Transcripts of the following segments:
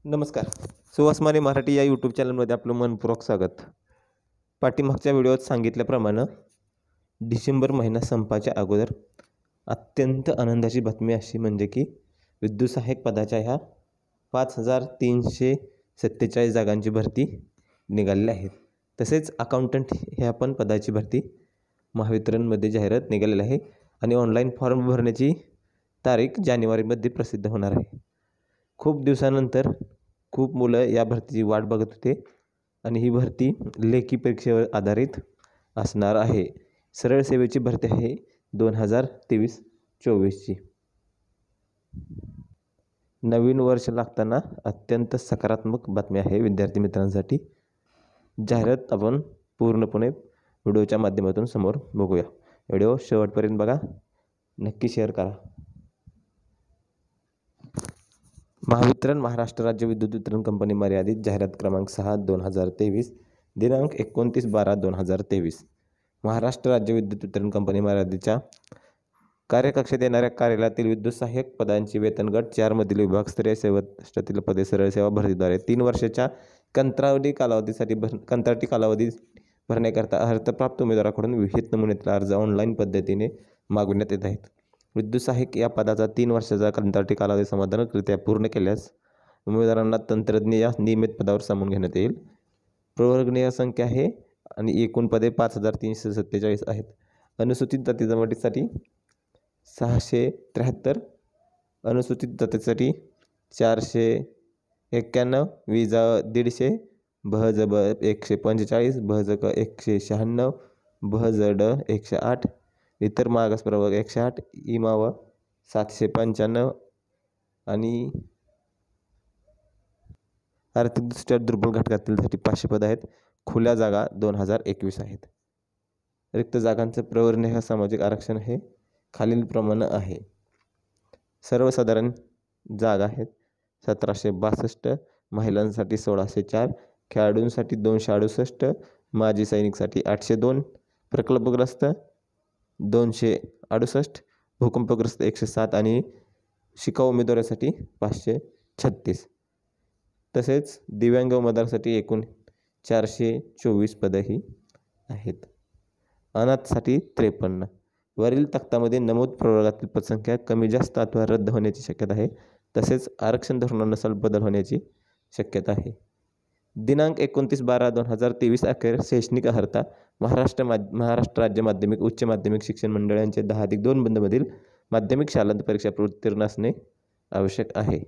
नमस्कार. सुवासमानी मराठी या यूट्यूब चॅनलमध्ये आपलं मनपूर्वक स्वागत. पाठीमागच्या व्हिडिओत सांगितल्याप्रमाणे डिसेंबर महिना संपायच्या अगोदर अत्यंत आनंदाची बातमी अशी म्हणजे की विद्युत सहाय्यक पदाच्या ह्या 5347 जागांची भरती निघालेली आहे. तसेच अकाउंटंट ह्या पण पदाची भरती महावितरणमध्ये जाहिरात निघालेली आहे आणि ऑनलाईन फॉर्म भरण्याची तारीख जानेवारीमध्ये प्रसिद्ध होणार आहे. खूप दिवसानंतर खूप मुलं या भरतीची वाट बघत होते आणि ही भरती लेखी परीक्षेवर आधारित असणार आहे. सरळ सेवेची भरती आहे 2023-24ची. नवीन वर्ष लागताना अत्यंत सकारात्मक बातमी आहे विद्यार्थी मित्रांसाठी. जाहिरात आपण पूर्णपणे व्हिडिओच्या माध्यमातून समोर बघूया. व्हिडिओ शेवटपर्यंत बघा, नक्की शेअर करा. महावितरण महाराष्ट्र राज्य विद्युत वितरण कंपनी मर्यादित जाहिरात क्रमांक 6/2023 दिनांक 29/12/2023. महाराष्ट्र राज्य विद्युत वितरण कंपनी मर्यादितच्या कार्यकक्षेत येणाऱ्या कार्यालयातील विद्युत सहाय्यक पदांची वेतन गट 4 मधील विभागस्तरीय सेवाष्टातील पदे सरळ सेवा भरतीद्वारे 3 वर्षाच्या कंत्राटी कालावधी भरण्याकरता अर्थप्राप्त उमेदवाराकडून विहित नमुन्यातील अर्ज ऑनलाईन पद्धतीने मागविण्यात येत आहेत. विद्युत सहाय्यक या पदाचा 3 वर्षाचा कंत्राटी कालावधी समाधानकरित्या पूर्ण केल्यास उमेदवारांना तंत्रज्ञ या नियमित पदावर सामावून घेण्यात येईल. प्रवर्गणीय संख्या आहे आणि एकूण पदे 5347 आहेत. अनुसूचित जाती जमातीसाठी 673, अनुसूचित जातीसाठी 491, विजा 150, भज 145, भज 196, भज 108, इतर मागास प्रवर्ग 108, इमाव 795 आणि आर्थिकदृष्ट्या दुर्बल घटकातीलसाठी 500 पद आहेत. खुल्या जागा 2021 आहेत. रिक्त जागांचं प्रवर्गणीय सामाजिक आरक्षण हे खालीलप्रमाणे आहे. सर्वसाधारण जागा आहेत 1762, महिलांसाठी 1604, खेळाडूंसाठी 268, माजी सैनिकसाठी 802, प्रकल्पग्रस्त 268, भूकंपग्रस्त 107 आणि शिकाऊ उमेदवारासाठी 536. तसेच दिव्यांग उमेदवारासाठी एकूण 424 पदंही आहेत. अनाथसाठी 53. वरील तक्त्यामध्ये नमूद प्रवर्गातील पदसंख्या कमी जास्त अथवा रद्द होण्याची शक्यता आहे. तसेच आरक्षण धोरणानुसार बदल होण्याची शक्यता आहे. दिनांक 29/12/2023 अखेर शैक्षणिक अर्हता महाराष्ट्र राज्य माध्यमिक उच्च माध्यमिक शिक्षण मंडळ यांचे 10+2 बंदमधील माध्यमिक शालांत परीक्षा उत्तीर्ण असणे आवश्यक आहे.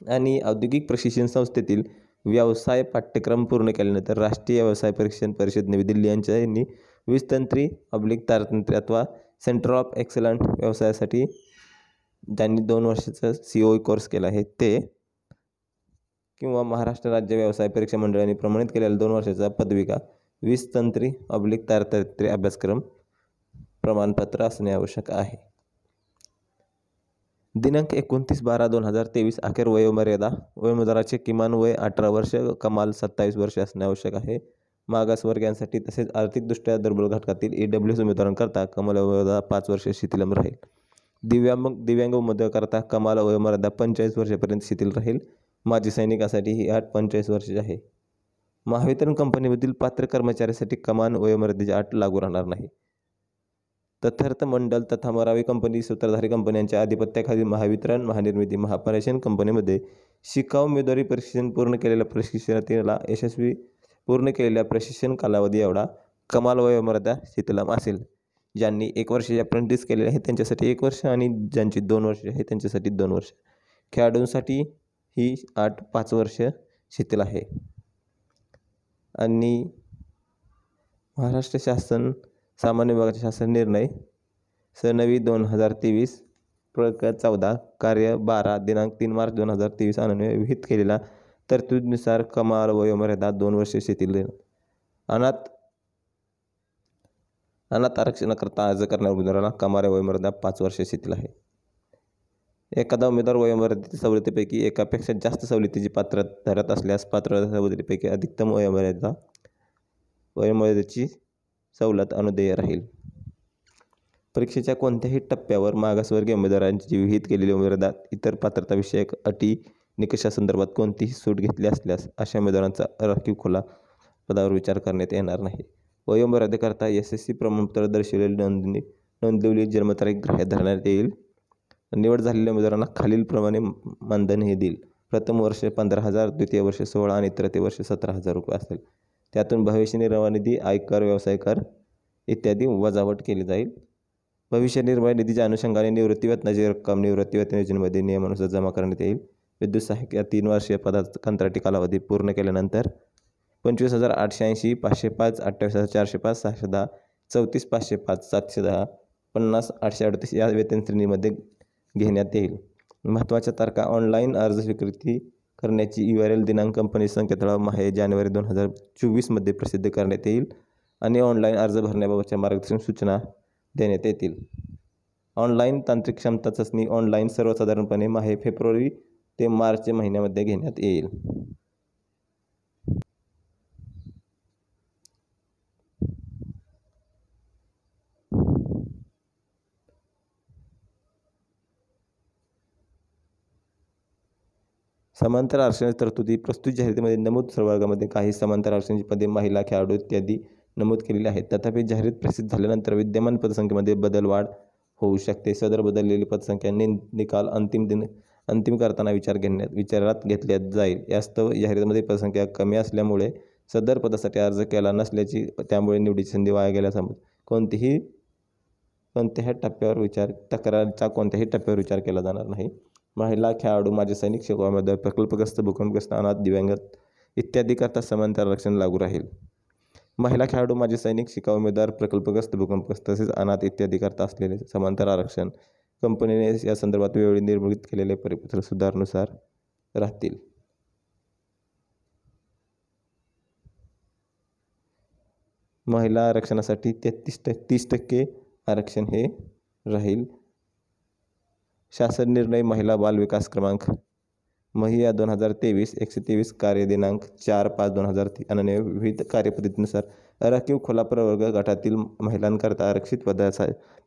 आणि औद्योगिक प्रशिक्षण संस्थेतील व्यवसाय पाठ्यक्रम पूर्ण केल्यानंतर राष्ट्रीय व्यवसाय प्रशिक्षण परिषद नवी दिल्ली यांनी 20 तंत्री/तारतंत्री अथवा सेंटर ऑफ एक्सलंट व्यवसायासाठी ज्यांनी 2 वर्षाचा COE कोर्स केला आहे ते किंवा महाराष्ट्र राज्य व्यवसाय परीक्षा मंडळाने प्रमाणित केलेला 2 वर्षाचा पदविका 20 तंत्री/तारतंत्री अभ्यासक्रम प्रमाणपत्र असणे आवश्यक आहे. दिनांक 29/12/2023 अखेर वयोमर्यादाचे किमान वय 18 वर्ष कमाल 27 वर्ष असणे आवश्यक आहे. मागासवर्गीयांसाठी तसेच आर्थिकदृष्ट्या दुर्बल घटकातील EWS उमेदवारांकरता कमाल वयोमर्यादा 5 वर्ष शिथिल राहील. दिव्यांग उमेदवारांकरता कमाल वयोमर्यादा 45 वर्षापर्यंत शिथिल राहील. माजी सैनिकासाठी ही अट 45 वर्षाची आहे. महावितरण कंपनीमधील पात्र कर्मचाऱ्यासाठी कमाल वयोमर्यादेची अट लागू राहणार नाही. तथार्थ मंडळ तथा मरावी कंपनी सूत्रधारी कंपन्यांच्या आधिपत्याखालील महावितरण, महानिर्मिती, महापरिवहन कंपनीमध्ये शिकाऊ उमेदवारी प्रशिक्षण पूर्ण केलेल्या प्रशिक्षणार्थीला यशस्वी पूर्ण केलेल्या प्रशिक्षण कालावधी एवढा कमाल वयोमर्यादा शिथिलम असेल. ज्यांनी 1 वर्षाचे अप्रेंटिस केलेले आहे त्यांच्यासाठी 1 वर्ष आणि ज्यांची 2 वर्ष आहे त्यांच्यासाठी 2 वर्ष. खेळाडूंसाठी ही अट 5 वर्ष शिथिल आहे. आणि महाराष्ट्र शासन सामान्य विभागाचे शासन निर्णय स/नवी 2023 प्रकरण 14 कार्य 12 दिनांक 3 मार्च 2023 अन्वये विहित केलेल्या तरतुदीनुसार कमाल वयोमर्यादा 2 वर्ष शिथिल. अनाथ आरक्षणाकरता अर्ज करणाऱ्या उमेदवाराला कमाल वयोमर्यादा 5 वर्ष शिथिल आहे. एखादा उमेदवार वयोमर्यादेच्या सवलतीपैकी एकापेक्षा जास्त सवलतीची पात्रता धरत असल्यास पात्रता सवलतीपैकी अधिकतम वयोमर्यादेची सवलत अनुदेय राहील. परीक्षेच्या कोणत्याही टप्प्यावर मागासवर्गीय उमेदवारांची विहित केलेली उमेदवार इतर पात्रताविषयक अटी निकषासंदर्भात कोणतीही सूट घेतली असल्यास अशा उमेदवारांचा राखीव खुला पदावर विचार करण्यात येणार नाही. वयोमर्यादेकरता SSC प्रमाणपत्र दर्शवलेली नोंदवलेली जन्मतारीख ग्राह्य धरण्यात येईल. निवड झालेल्या उमेदवारांना खालीलप्रमाणे मानधन हे देईल. प्रथम वर्ष 15,000, द्वितीय वर्ष 16 आणि तृतीय वर्ष 17,000 रुपये असेल. त्यातून भविष्य निर्वाह निधी, आयकर, व्यवसाय कर इत्यादी वजावट केली जाईल. भविष्य निर्वाह निधीच्या अनुषंगाने निवृत्ती वेतनाची रक्कम निवृत्ती वेतन योजनेमध्ये नियमानुसार जमा करण्यात येईल. विद्युत सहाय्यक या 3 वर्षीय पदाचा कंत्राटी कालावधी पूर्ण केल्यानंतर 25,880, 505, 28,405, 610, 34,505, 710, 50, 838 या वेतन श्रेणीमध्ये घेण्यात येईल. महत्त्वाच्या तारखा: ऑनलाईन अर्ज स्वीकृती करण्याची URL दिनांक कंपनी संकेतस्थळावर माहे जानेवारी 2024 मध्ये प्रसिद्ध करण्यात येईल आणि ऑनलाईन अर्ज भरण्याबाबतच्या मार्गदर्शक सूचना देण्यात येतील. ऑनलाईन तांत्रिक क्षमता चाचणी ऑनलाईन सर्वसाधारणपणे माहे फेब्रुवारी ते मार्च महिन्यामध्ये घेण्यात येईल. समांतर आरक्षणाची तरतुदी प्रस्तुत जाहिरातीमध्ये नमूद प्रवर्गामध्ये काही समांतर आरक्षणाची पदे, महिला, खेळाडू इत्यादी नमूद केलेली आहेत. तथापि जाहिरात प्रसिद्ध झाल्यानंतर विद्यमान पदसंख्येमध्ये बदल-वाढ होऊ शकते. सदर बदललेली पदसंख्या निकाल अंतिम करताना विचारात घेतल्या जाईल. यास्तव जाहिरातीमध्ये पदसंख्या कमी असल्यामुळे सदर पदासाठी अर्ज केला नसल्याची त्यामुळे निवडीची संधी वाया गेल्याचा कोणत्याही टप्प्यावर विचार केला जाणार नाही. महिला, खेळाडू, माजी सैनिक, शिकवू उमेदवार, प्रकल्पग्रस्त, भूकंपग्रस्त, अनाथ, दिव्यांग इत्यादी करता समांतर आरक्षण लागू राहील. महिला, खेळाडू, माजी सैनिक, शिकाऊ उमेदवार, प्रकल्पग्रस्त, भूकंपग्रस्त तसेच अनाथ इत्यादी करता असलेले समांतर आरक्षण कंपनीने या संदर्भात वेळोवेळी निर्मित केलेले परिपत्र सुधारणानुसार राहतील. महिला आरक्षणासाठी 30% आरक्षण हे राहील. शासन निर्णय महिला बाल विकास क्रमांक महिया 2023 123 कार्य दिनांक 4/5/2003 आणि विविध कार्यपद्धतीनुसार राखीव खुला प्रवर्ग गटातील महिलांकरता आरक्षित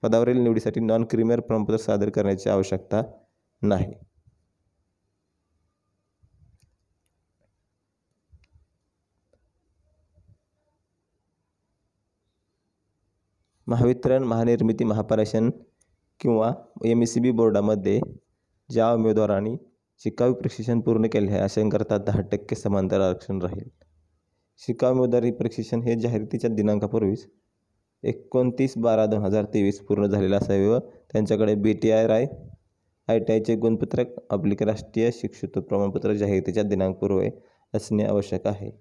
पदावरील निवडीसाठी नॉन क्रीमियर प्रमाणपत्र सादर करण्याची आवश्यकता नाही. महावितरण, महानिर्मिती, महापारेषण किंवा MECB बोर्डामध्ये ज्या उमेदवारांनी शिकाऊ प्रशिक्षण पूर्ण केले आहे अशांकरता 10% समांतर आरक्षण राहील. शिकाऊ उमेदवारी प्रशिक्षण हे जाहिरातीच्या दिनांकापूर्वीच 29/12/2023 पूर्ण झालेले असावे व त्यांच्याकडे BTRI ITIचे गुणपत्रक राष्ट्रीय शिक्षित प्रमाणपत्र जाहिरातीच्या दिनांकापूर्वी असणे आवश्यक आहे.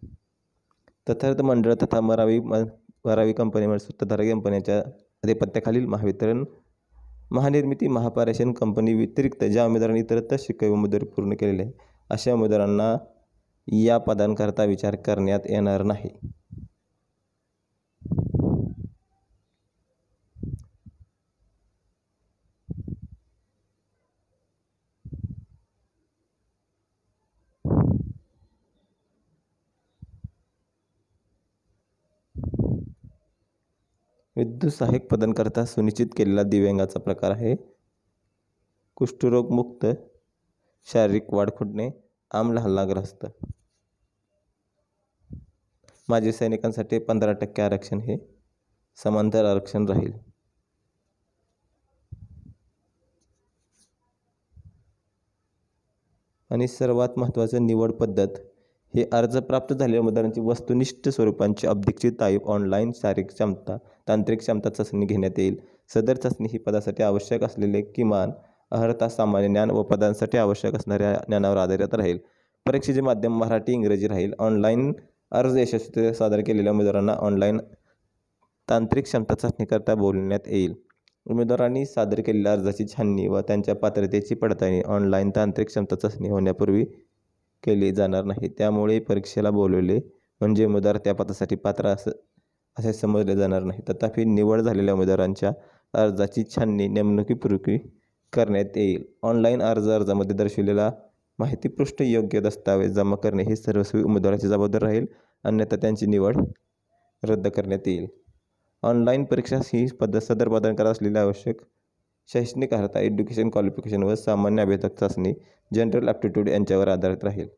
तथार्थ मंडळ तथा मरावी कंपनीमध्ये सूत्रधारक कंपन्यांच्या अधिपत्याखालील महावितरण, महानिर्मिती, महापारेषण कंपनी व्यतिरिक्त ज्या उमेदवारांनी इतरत्र शिकाऊ उमेदवारी पूर्ण केलेली आहे अशा उमेदवारांना या पदांकरता विचार करण्यात येणार नाही. विद्युत सहाय्यक पदांकरता सुनिश्चित केलेला दिव्यांगाचा प्रकार आहे कुष्ठरोगमुक्त, शारीरिक वाढ खुंटणे, आम्ल हल्लाग्रस्त. माजी सैनिकांसाठी 15% आरक्षण हे समांतर आरक्षण राहील. आणि सर्वात महत्त्वाचं निवड पद्धत हे अर्ज प्राप्त झालेल्या उमेदवारांची वस्तुनिष्ठ स्वरूपांची अभ्यासित टाईप ऑनलाईन शारीरिक क्षमता, तांत्रिक क्षमता चाचणी घेण्यात येईल. सदर चाचणी ही पदासाठी आवश्यक असलेले किमान अर्हता, सामान्य ज्ञान व पदांसाठी आवश्यक असणाऱ्या ज्ञानावर आधारित राहील. परीक्षेचे माध्यम मराठी, इंग्रजी राहील. ऑनलाईन अर्ज यशस्वीरित्या सादर केलेल्या उमेदवारांना ऑनलाईन तांत्रिक क्षमता चाचणीकरता बोलवण्यात येईल. उमेदवारांनी सादर केलेल्या अर्जाची छाननी व त्यांच्या पात्रतेची पडताळणी ऑनलाईन तांत्रिक क्षमता चाचणी होण्यापूर्वी केली जाणार नाही. त्यामुळे परीक्षेला बोलवले म्हणजे उमेदवार त्या पदासाठी पात्र असे समजले जाणार नाही. तथापि निवड झालेल्या उमेदवारांच्या अर्जाची छाननी नेमणुकीपूर्वी करण्यात येईल. ऑनलाईन अर्जामध्ये दर्शविलेला माहितीपृष्ठ योग्य दस्तावेज जमा करणे ही सर्वस्वी उमेदवाराची जबाबदारी राहील, अन्यथा त्यांची निवड रद्द करण्यात येईल. ऑनलाईन परीक्षा ही सदर पदांकरता असलेली आवश्यक शैक्षणिक अर्हता, एज्युकेशन क्वालिफिकेशन व सामान्य अभ्यासक चाचणी, जनरल ॲप्टिट्यूड यांच्यावर आधारित राहील.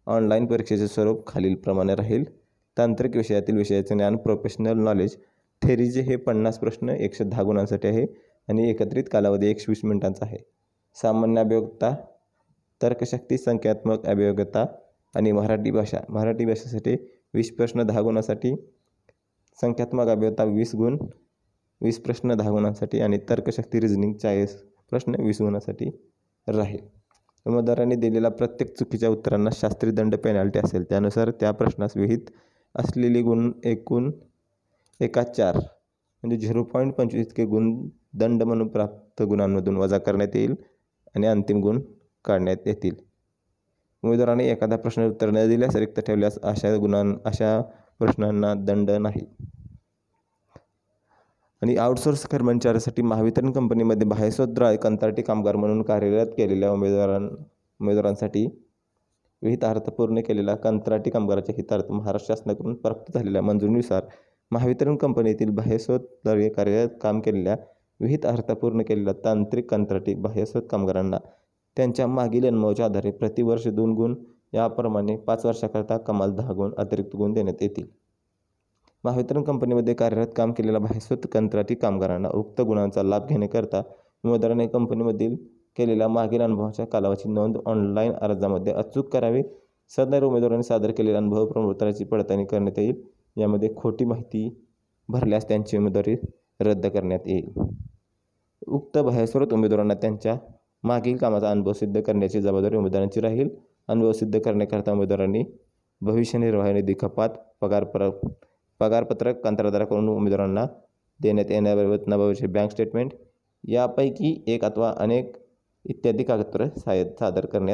ऑनलाईन परीक्षेचे स्वरूप खालीलप्रमाणे राहील. तांत्रिक विषयातील विषयाचे ज्ञान, प्रोफेशनल नॉलेज, थेरीचे हे 50 प्रश्न 110 गुणांसाठी आहे आणि एकत्रित कालावधी 120 मिनिटांचा आहे. सामान्य अभियोग्यता, तर्कशक्ती, संख्यात्मक अभियोग्यता आणि मराठी भाषेसाठी 20 प्रश्न 10 गुणांसाठी, संख्यात्मक अभियोग्यता 20 गुण 20 प्रश्न 10 गुणांसाठी आणि तर्कशक्ती रिझनिंग 40 प्रश्न 20 गुणांसाठी राहील. उमेदवारांनी दिलेल्या प्रत्येक चुकीच्या उत्तरांना शास्त्री दंड पेनल्टी असेल. त्यानुसार त्या प्रश्नास विहित असलेली गुण एकूण 4 म्हणजे 0.25 इतके गुण दंड म्हणून प्राप्त गुणांमधून वजा करण्यात येईल आणि अंतिम गुण काढण्यात येतील. उमेदवारांनी एखादा प्रश्न उत्तर न दिल्यास, रिक्त ठेवल्यास अशा प्रश्नांना दंड नाही. आणि आउटसोर्स कर्मचाऱ्यासाठी महावितरण कंपनीमध्ये बाह्यस्वतंत्र कंत्राटी कामगार म्हणून कार्यरत केलेल्या उमेदवारांसाठी विहित अर्थ पूर्ण केलेला कंत्राटी कामगाराच्या हितार्थ महाराष्ट्र शासनाकडून प्राप्त झालेल्या मंजुरीनुसार महावितरण कंपनीतील बाह्यस्वतंत्र कार्यरत काम केलेल्या विहित अर्थ पूर्ण केलेल्या तांत्रिक कंत्राटी बाह्यस्वत कामगारांना त्यांच्या मागील अनुभवाच्या आधारे प्रतिवर्ष 2 गुण याप्रमाणे 5 वर्षाकरता कमाल 10 गुण अतिरिक्त गुण देण्यात येतील. महावितरण कंपनीमध्ये कार्यरत काम केलेल्या बाह्यस्वत कंत्राटी कामगारांना उक्त गुणांचा लाभ घेण्याकरता उमेदवारांनी कंपनीमधील केलेल्या मागील अनुभवाच्या कालावधीची नोंद ऑनलाईन अर्जामध्ये अचूक करावी. सदर उमेदवारांनी सादर केलेल्या अनुभव प्रमाणपत्राची पडताळणी करण्यात येईल. यामध्ये खोटी माहिती भरल्यास त्यांची उमेदवारी रद्द करण्यात येईल. उक्त बाह्यस्वत उमेदवारांना त्यांच्या मागील कामाचा अनुभव सिद्ध करण्याची जबाबदारी उमेदवारांची राहील. अनुभव सिद्ध करण्याकरता उमेदवारांनी भविष्य निर्वाह निधी कपात, पगारपत्रक, कंत्राटदाराकडून उमेदवारांना देण्यात येणाऱ्या वेतनाबाबतचे बँक स्टेटमेंट यापैकी एक अथवा अनेक इत्यादी कागदपत्रे सादर करणे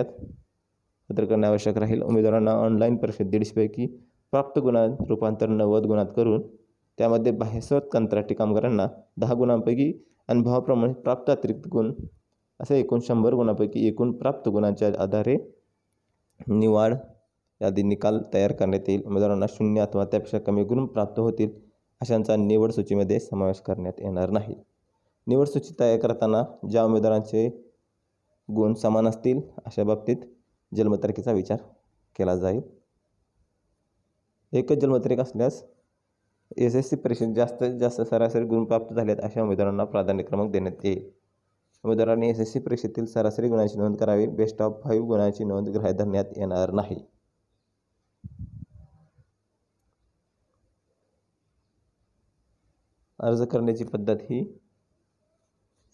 आवश्यक राहील. उमेदवारांना ऑनलाईन परीक्षेत 150 पैकी प्राप्त गुणांत रूपांतर 90 गुणांत करून त्यामध्ये बाह्यस्वत कंत्राटी कामगारांना 10 गुणांपैकी अनुभवाप्रमाणे प्राप्त अतिरिक्त गुण असे एकूण 100 गुणांपैकी एकूण प्राप्त गुणांच्या आधारे निवाड यादी निकाल तयार करण्यात येईल. उमेदवारांना 0 अथवा त्यापेक्षा कमी गुण प्राप्त होतील अशांचा निवड सूचीमध्ये समावेश करण्यात येणार नाही. निवड सूची तयार करताना ज्या उमेदवारांचे गुण समान असतील अशा बाबतीत जन्मतारखेचा विचार केला जाईल. एकच जन्मतारीख असल्यास SSC परीक्षेत जास्तीत जास्त सरासरी गुण प्राप्त झालेत अशा उमेदवारांना प्राधान्य क्रमांक देण्यात येईल. उमेदवारांनी SSC परीक्षेतील सरासरी गुणांची नोंद करावी. बेस्ट ऑफ 5 गुणांची नोंद गृहीत धरण्यात येणार नाही. अर्ज करण्याची पद्धत ही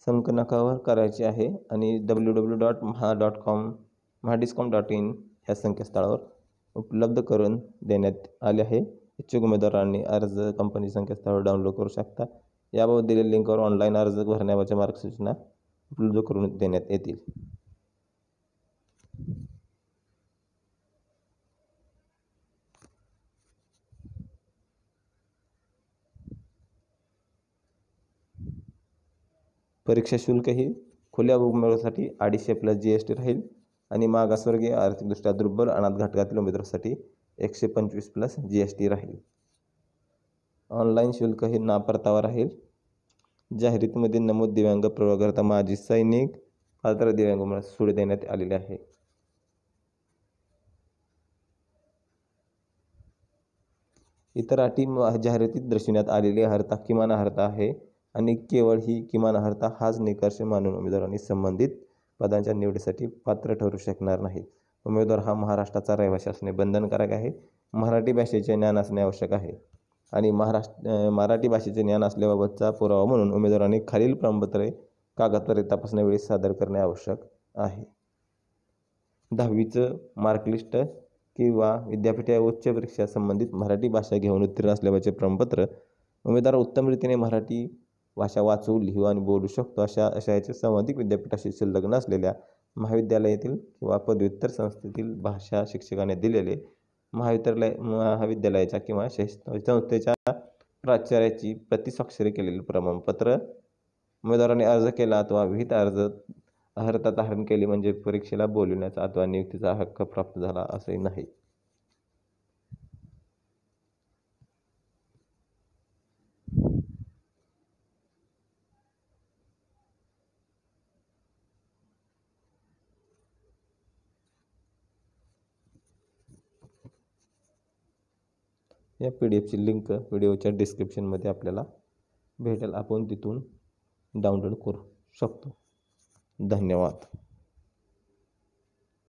संगणकावर करायची आहे आणि www.maha.com/mahadiscom.in या संकेतस्थळावर उपलब्ध करून देण्यात आले आहे. इच्छुक उमेदवारांनी अर्ज कंपनी संकेतस्थळावर डाउनलोड करू शकता. याबाबत दिलेल्या लिंकवर ऑनलाईन अर्ज भरण्याबाबतच्या मार्गसूचना उपलब्ध करून देण्यात येतील. परीक्षा शुल्क ही खुल्या उमेदवारासाठी 250 प्लस GST राहील आणि मागासवर्गीय, आर्थिकदृष्ट्या दुर्बल, अनाथ घटकातील उमेदवारासाठी 125 प्लस GST राहील. ऑनलाईन शुल्क हे नापरतावा राहील. जाहिरातीमध्ये नमूद दिव्यांग प्रवर्गाकरता माजी सैनिक, पात्र दिव्यांगांना सूट देण्यात आलेली आहे. इतर अटी जाहिरातीत दर्शविण्यात आलेली अर्हता किमान अर्हता आहे आणि केवळ ही किमान अर्हता हाच निकष मानून उमेदवारांनी संबंधित पदांच्या निवडीसाठी पात्र ठरू शकणार नाहीत. उमेदवार हा महाराष्ट्राचा रहिवासी असणे बंधनकारक आहे. मराठी भाषेचे ज्ञान असणे आवश्यक आहे आणि मराठी भाषेचे ज्ञान असल्याबाबतचा पुरावा म्हणून उमेदवारांनी खालील प्रमाणपत्रे कागदपत्रे तपासण्यावेळी सादर करणे आवश्यक आहे. 10वीचं मार्कलिस्ट किंवा विद्यापीठ या उच्च परीक्षा संबंधित मराठी भाषा घेऊन उत्तीर्ण असल्याचे प्रमाणपत्र. उमेदवार उत्तम रीतीने मराठी भाषा वाचू, लिहू आणि बोलू शकतो अशा याचे संबंधित विद्यापीठाशी संलग्न असलेल्या महाविद्यालयातील किंवा पदव्युत्तर संस्थेतील भाषा शिक्षकाने दिलेले महाविद्यालयाच्या किंवा संस्थेच्या प्राचार्याची प्रतिस्वाक्षरी केलेले प्रमाणपत्र. उमेदवाराने अर्ज केला अथवा विहित अर्हता धारण केली म्हणजे परीक्षेला बोलविण्याचा अथवा नियुक्तीचा हक्क प्राप्त झाला असे नाही. या PDF ची लिंक व्हिडिओच्या डिस्क्रिप्शनमध्ये आपल्याला भेटेल. आपण तिथून डाउनलोड करू शकतो. धन्यवाद.